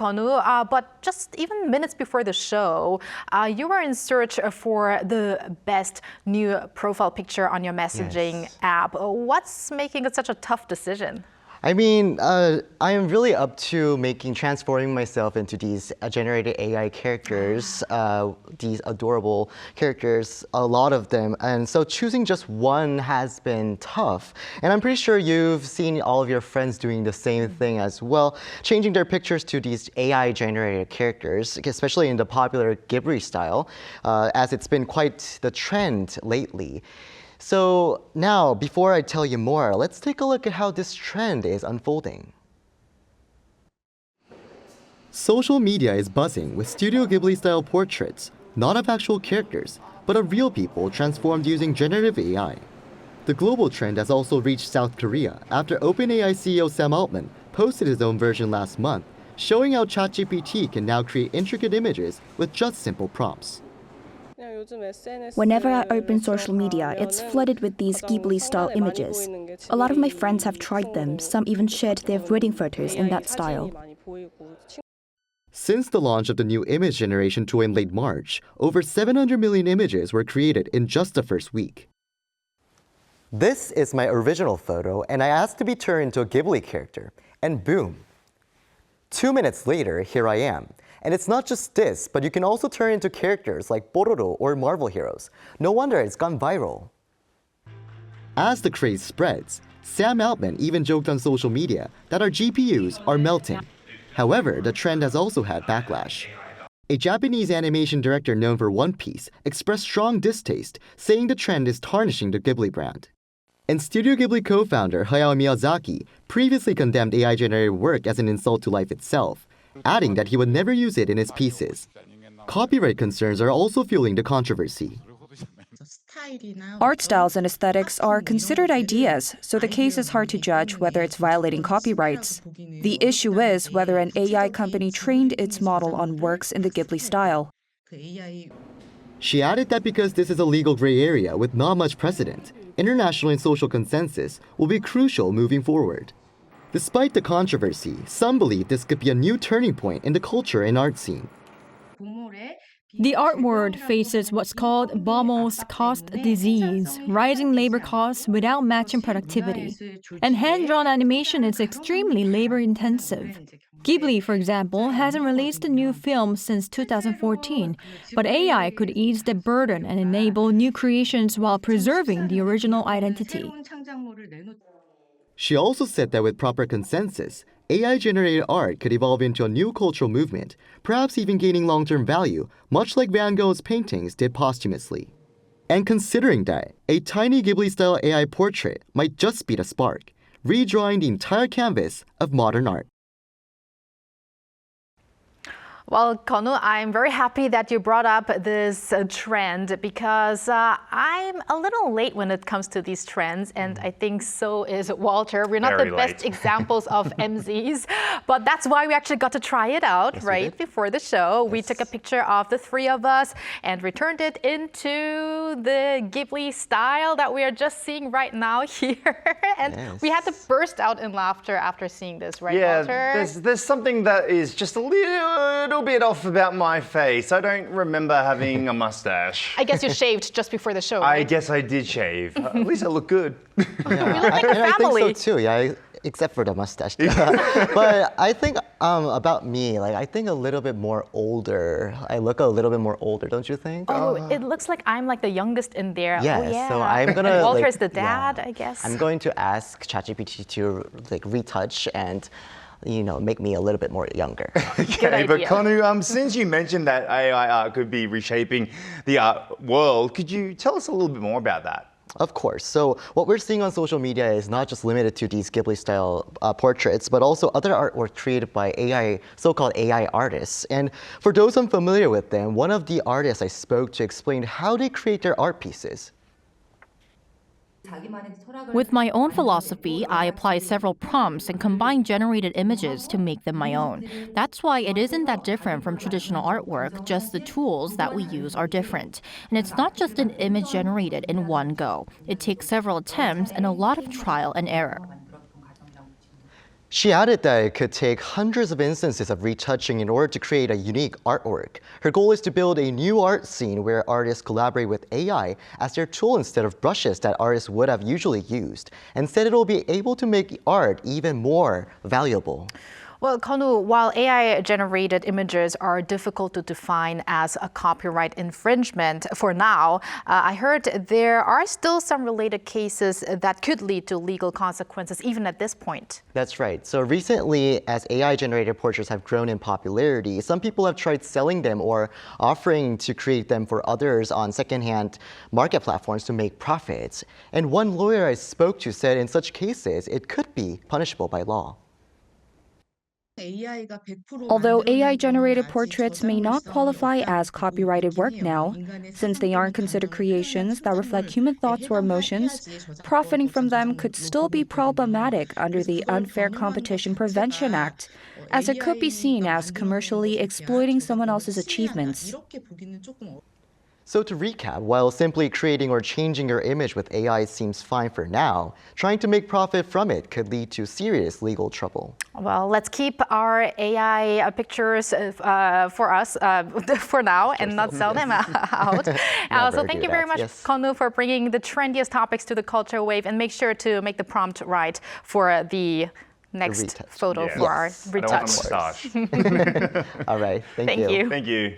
Konu. But just even minutes before the show, you were in search for the best new profile picture on your messaging app. What's making it such a tough decision? I mean, I am really up to transforming myself into these generated AI characters, these adorable characters, a lot of them. And so choosing just one has been tough. And I'm pretty sure you've seen all of your friends doing the same thing as well, changing their pictures to these AI-generated characters, especially in the popular Ghibli style, as it's been quite the trend lately. So now, before I tell you more, let's take a look at how this trend is unfolding. Social media is buzzing with Studio Ghibli-style portraits, not of actual characters, but of real people transformed using generative AI. The global trend has also reached South Korea after OpenAI CEO Sam Altman posted his own version last month, showing how ChatGPT can now create intricate images with just simple prompts. Whenever I open social media, it's flooded with these Ghibli-style images. A lot of my friends have tried them, some even shared their wedding photos in that style. Since the launch of the new image generation tool in late March, over 700 million images were created in just the first week. This is my original photo, and I asked to be turned into a Ghibli character, and boom. 2 minutes later, here I am. And it's not just this, but you can also turn into characters like Bororo or Marvel heroes. No wonder it's gone viral. As the craze spreads, Sam Altman even joked on social media that our GPUs are melting. However, the trend has also had backlash. A Japanese animation director known for One Piece expressed strong distaste, saying the trend is tarnishing the Ghibli brand. And Studio Ghibli co-founder Hayao Miyazaki previously condemned AI-generated work as an insult to life itself, adding that he would never use it in his pieces. Copyright concerns are also fueling the controversy. Art styles and aesthetics are considered ideas, so the case is hard to judge whether it's violating copyrights. The issue is whether an AI company trained its model on works in the Ghibli style. She added that because this is a legal gray area with not much precedent, international and social consensus will be crucial moving forward. Despite the controversy, some believe this could be a new turning point in the culture and art scene. The art world faces what's called Baumol's cost disease, rising labor costs without matching productivity. And hand-drawn animation is extremely labor-intensive. Ghibli, for example, hasn't released a new film since 2014, but AI could ease the burden and enable new creations while preserving the original identity. She also said that with proper consensus, AI-generated art could evolve into a new cultural movement, perhaps even gaining long-term value, much like Van Gogh's paintings did posthumously. And considering that, a tiny Ghibli-style AI portrait might just be the spark, redrawing the entire canvas of modern art. Well, Konu, I'm very happy that you brought up this trend because I'm a little late when it comes to these trends, and I think so is Walter. We're not the best examples of MZs, but that's why we actually got to try it out right before the show. We took a picture of the three of us and returned it into the Ghibli style that we are just seeing right now here. And we had to burst out in laughter after seeing this, right, Walter? Yeah, there's something that is just a little bit off about my face. I don't remember having a mustache. I guess you shaved just before the show, I right? guess I did shave. At least I look good. We look like a family. I think so too, yeah, except for the mustache. But I think about me, like I think a little bit more older. I look a little bit more older, don't you think? Oh, it looks like I'm like the youngest in there. Yes, oh, yeah. so I'm gonna and Walter is the dad, I guess. I'm going to ask ChatGPT to retouch and make me a little bit more younger. Okay, but Konu, since you mentioned that AI art could be reshaping the art world, could you tell us a little bit more about that? Of course. So what we're seeing on social media is not just limited to these Ghibli-style portraits, but also other artwork created by AI, so-called AI artists. And for those unfamiliar with them, one of the artists I spoke to explained how they create their art pieces. With my own philosophy, I apply several prompts and combine generated images to make them my own. That's why it isn't that different from traditional artwork, just the tools that we use are different. And it's not just an image generated in one go. It takes several attempts and a lot of trial and error. She added that it could take hundreds of instances of retouching in order to create a unique artwork. Her goal is to build a new art scene where artists collaborate with AI as their tool instead of brushes that artists would have usually used. Instead, it will be able to make art even more valuable. Well, Konu, while AI-generated images are difficult to define as a copyright infringement for now, I heard there are still some related cases that could lead to legal consequences even at this point. That's right. So recently, as AI-generated portraits have grown in popularity, some people have tried selling them or offering to create them for others on secondhand market platforms to make profits. And one lawyer I spoke to said in such cases, it could be punishable by law. Although AI-generated portraits may not qualify as copyrighted work now, since they aren't considered creations that reflect human thoughts or emotions, profiting from them could still be problematic under the Unfair Competition Prevention Act, as it could be seen as commercially exploiting someone else's achievements. So to recap, while simply creating or changing your image with AI seems fine for now, trying to make profit from it could lead to serious legal trouble. Well, let's keep our AI pictures for us for now and not sell them out. So thank you very much, Konu, for bringing the trendiest topics to the culture wave, and make sure to make the prompt right for the next photo for our retouch. I don't want a moustache. All right, thank you. Thank you. Thank you.